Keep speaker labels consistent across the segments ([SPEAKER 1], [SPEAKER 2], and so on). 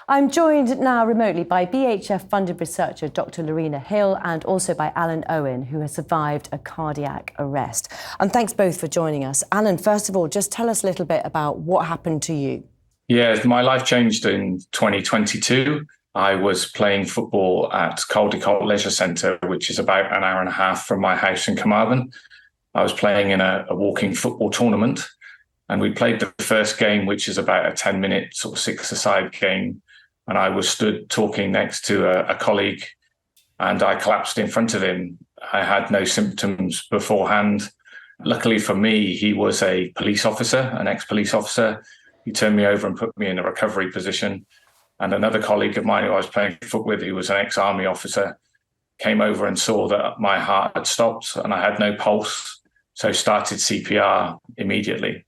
[SPEAKER 1] I'm joined now remotely by BHF-funded researcher Dr. Loreena Hill and also by Alan Owen, who has survived a cardiac arrest. And thanks both for joining us. Alan, first of all, just tell us a little bit about what happened to you.
[SPEAKER 2] Yeah, my life changed in 2022. I was playing football at Caldecott Leisure Centre, which is about an hour and a half from my house in Carmarthen. I was playing in a walking football tournament, and we played the first game, which is about a 10-minute sort of six-a-side game. And I was stood talking next to a colleague, and I collapsed in front of him. I had no symptoms beforehand. Luckily for me, he was a police officer, an ex-police officer. He turned me over and put me in a recovery position. And another colleague of mine who I was playing foot with, who was an ex-army officer, came over and saw that my heart had stopped and I had no pulse, so started CPR immediately.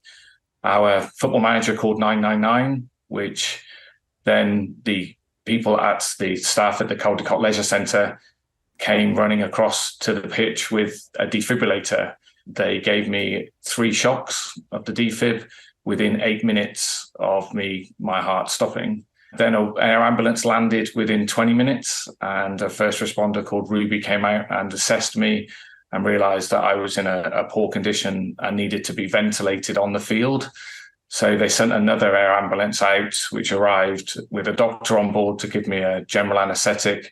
[SPEAKER 2] Our football manager called 999, which then the people at the staff at the Caldecott Leisure Centre came running across to the pitch with a defibrillator. They gave me 3 shocks of the defib within 8 minutes of my heart stopping. Then an air ambulance landed within 20 minutes, and a first responder called Ruby came out and assessed me and realised that I was in a poor condition and needed to be ventilated on the field. So they sent another air ambulance out, which arrived with a doctor on board to give me a general anaesthetic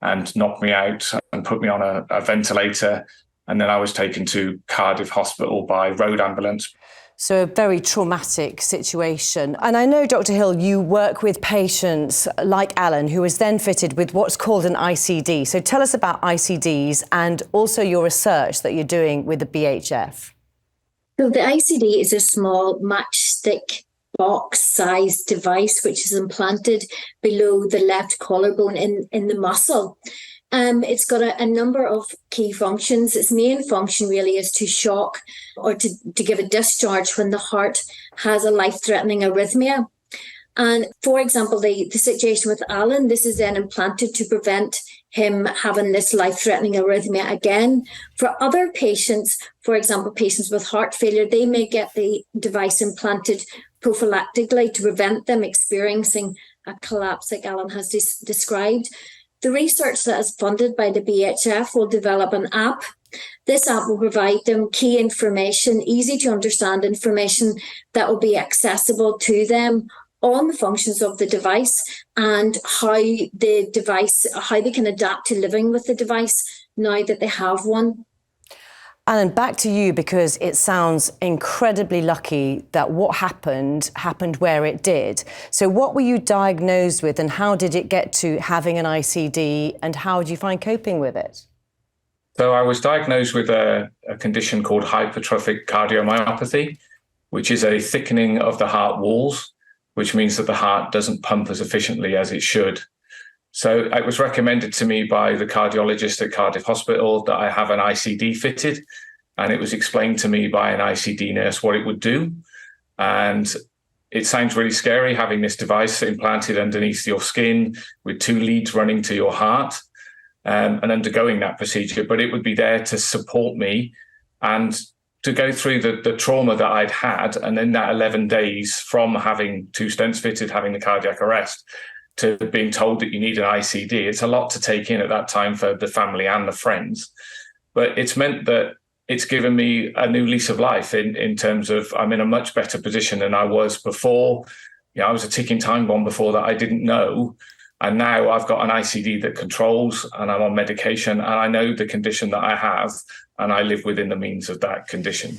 [SPEAKER 2] and knock me out and put me on a ventilator. And then I was taken to Cardiff Hospital by road ambulance.
[SPEAKER 1] So a very traumatic situation. And I know, Dr. Hill, you work with patients like Alan, who was then fitted with what's called an ICD. So tell us about ICDs and also your research that you're doing with the BHF.
[SPEAKER 3] So the ICD is a small matchstick box-sized device which is implanted below the left collarbone in the muscle. It's got a number of key functions. Its main function really is to shock or to give a discharge when the heart has a life-threatening arrhythmia. And for example, the situation with Alan, this is then implanted to prevent him having this life-threatening arrhythmia again. For other patients, for example, patients with heart failure, they may get the device implanted prophylactically to prevent them experiencing a collapse like Alan has described. The research that is funded by the BHF will develop an app. This app will provide them key information, easy to understand information that will be accessible to them on the functions of the device and how they can adapt to living with the device now that they have one.
[SPEAKER 1] Alan, back to you, because it sounds incredibly lucky that what happened where it did. So what were you diagnosed with and how did it get to having an ICD and how did you find coping with it?
[SPEAKER 2] So I was diagnosed with a condition called hypertrophic cardiomyopathy, which is a thickening of the heart walls, which means that the heart doesn't pump as efficiently as it should. So it was recommended to me by the cardiologist at Cardiff Hospital that I have an ICD fitted, and it was explained to me by an ICD nurse what it would do. And it sounds really scary having this device implanted underneath your skin with 2 leads running to your heart and undergoing that procedure, but it would be there to support me and to go through the trauma that I'd had. And then that 11 days from having 2 stents fitted, having the cardiac arrest, to being told that you need an ICD. It's a lot to take in at that time for the family and the friends. But it's meant that it's given me a new lease of life in terms of I'm in a much better position than I was before. You know, I was a ticking time bomb before that I didn't know. And now I've got an ICD that controls and I'm on medication and I know the condition that I have and I live within the means of that condition.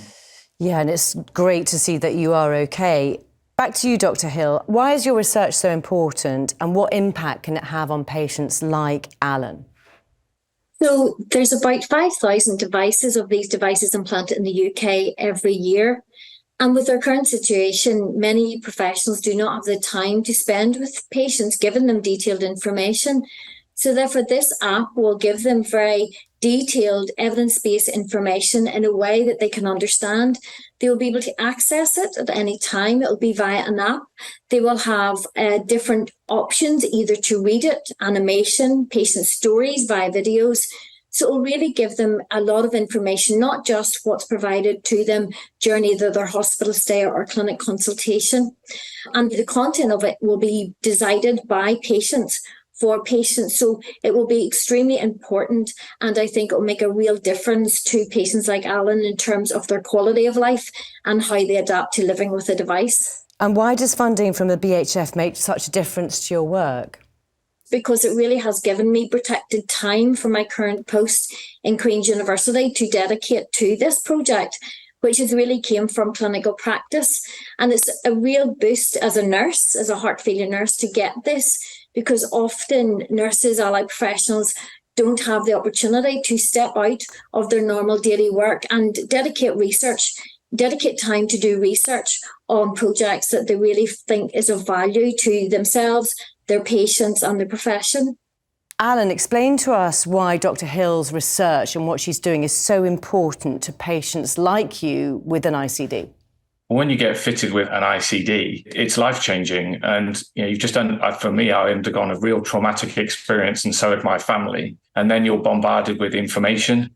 [SPEAKER 1] Yeah, and it's great to see that you are okay. Back to you, Dr. Hill. Why is your research so important and what impact can it have on patients like Alan?
[SPEAKER 3] So there's about 5,000 devices of these devices implanted in the UK every year. And with our current situation, many professionals do not have the time to spend with patients, giving them detailed information. So therefore, this app will give them very detailed evidence-based information in a way that they can understand. They will be able to access it at any time. It will be via an app. They will have different options, either to read it, animation, patient stories via videos, So it will really give them a lot of information, not just what's provided to them during either their hospital stay or clinic consultation. And the content of it will be decided by patients for patients. So it will be extremely important. And I think it will make a real difference to patients like Alan in terms of their quality of life and how they adapt to living with a device.
[SPEAKER 1] And why does funding from the BHF make such a difference to your work?
[SPEAKER 3] Because it really has given me protected time from my current post in Queen's University to dedicate to this project, which has really came from clinical practice. And it's a real boost as a nurse, as a heart failure nurse, to get this, because often nurses, allied professionals, don't have the opportunity to step out of their normal daily work and dedicate time to do research on projects that they really think is of value to themselves, their patients and their profession.
[SPEAKER 1] Alan, explain to us why Dr. Hill's research and what she's doing is so important to patients like you with an ICD.
[SPEAKER 2] When you get fitted with an ICD, it's life-changing. And you've just done, for me, I undergone a real traumatic experience, and so had my family. And then you're bombarded with information.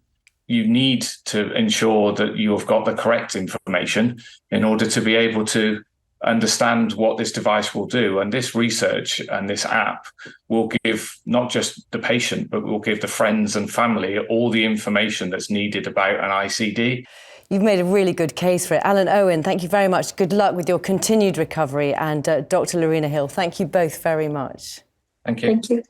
[SPEAKER 2] You need to ensure that you've got the correct information in order to be able to understand what this device will do. And this research and this app will give not just the patient, but will give the friends and family all the information that's needed about an ICD.
[SPEAKER 1] You've made a really good case for it. Alan Owen, thank you very much. Good luck with your continued recovery. And Dr. Loreena Hill, thank you both very much.
[SPEAKER 2] Thank you.
[SPEAKER 3] Thank you.